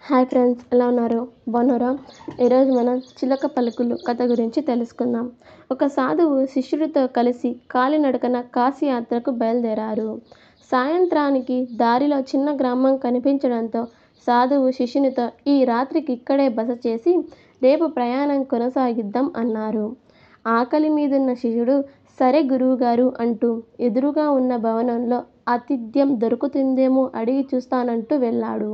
Hi friends, ఎలా ఉన్నారు? బాగున్నారా? ఈరోజు మనం చిలక పలుకులు కథ గురించి తెలుసుకుందాం. ఒక సాధువు శిష్యుడితో కలిసి కాలినడకన కాశీ యాత్రకు బయలుదేరారు. సాయంత్రానికి దారిలో చిన్న గ్రామం కనిపించడంతో సాధువు శిష్యునితో ఈ రాత్రికి ఇక్కడే బస చేసి రేపు ప్రయాణం కొనసాగిద్దాం అన్నారు. ఆకలి మీదున్న శిష్యుడు సరే గురువుగారు అంటూ ఎదురుగా ఉన్న భవనంలో ఆతిథ్యం దొరుకుతుందేమో అడిగి చూస్తానంటూ వెళ్ళాడు.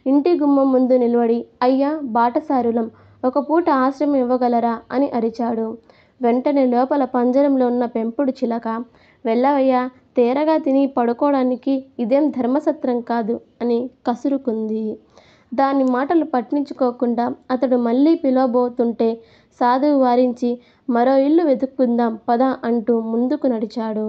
ఇంటి గుమ్మం ముందు నిలబడి, అయ్యా బాటసారులం, ఒక పూట ఆశ్రమం ఇవ్వగలరా అని అరిచాడు. వెంటనే లోపల పంజరంలో ఉన్న పెంపుడు చిలక, వెళ్ళవయ్యా, తేరగా తిని పడుకోవడానికి ఇదేం ధర్మసత్రం కాదు అని కసురుకుంది. దాని మాటలు పట్టించుకోకుండా అతడు మళ్ళీ పిలవబోతుంటే సాధువు వారించి, మరో ఇల్లు వెతుక్కుందాం పద అంటూ ముందుకు నడిచాడు.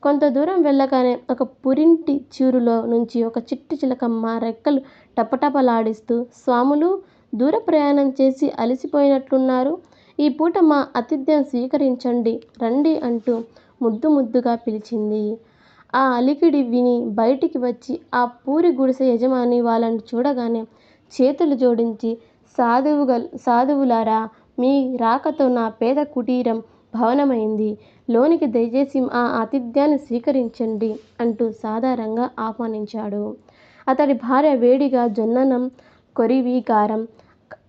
కొంత దూరం వెళ్ళగానే ఒక పురింటి చివరలో నుంచి ఒక చిట్టి చిలకమ్మ రెక్కలు టపటపలాడిస్తూ, స్వాములు, దూర ప్రయాణం చేసి అలసిపోయినట్లున్నారు, ఈ పూట మా ఆతిథ్యం స్వీకరించండి రండి అంటూ ముద్దు ముద్దుగా పిలిచింది. ఆ అలికిడి విని బయటికి వచ్చి ఆ పూరి గుడిసె యజమాని వాళ్ళని చూడగానే చేతులు జోడించి, సాధువులారా, మీ రాకతో నా పేద కుటీరం భవనమైంది, లోనికి దయచేసి ఆ ఆతిథ్యాన్ని స్వీకరించండి అంటూ సాదరంగా ఆహ్వానించాడు. అతడి భార్య వేడిగా జొన్నన్నం, కొరివి గారం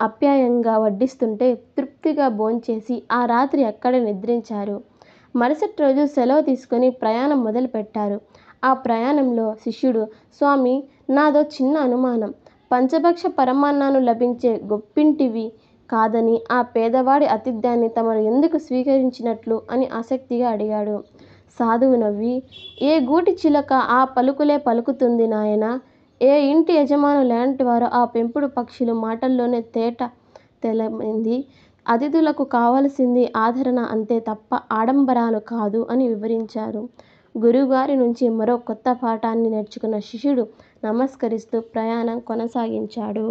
ఆప్యాయంగా వడ్డిస్తుంటే తృప్తిగా భోంచేసి ఆ రాత్రి అక్కడే నిద్రించారు. మరుసటి రోజు సెలవు తీసుకొని ప్రయాణం మొదలుపెట్టారు. ఆ ప్రయాణంలో శిష్యుడు, స్వామి, నాదో చిన్న అనుమానం, పంచభక్ష పరమాన్నాలు లభించే గొప్పింటివి కాదని ఆ పేదవాడి ఆతిథ్యాన్ని తమరు ఎందుకు స్వీకరించినట్లు అని ఆసక్తిగా అడిగాడు. సాధువు నవ్వి, ఏ గూటి చిలక ఆ పలుకులే పలుకుతుంది నాయనా, ఏ ఇంటి యజమానులు ఎలాంటివారో ఆ పెంపుడు పక్షులు మాటల్లోనే తేలమైంది, అతిథులకు కావలసింది ఆదరణ అంతే తప్ప ఆడంబరాలు కాదు అని వివరించారు. గురువుగారి నుంచి మరో కొత్త పాఠాన్ని నేర్చుకున్న శిష్యుడు నమస్కరిస్తూ ప్రయాణం కొనసాగించాడు.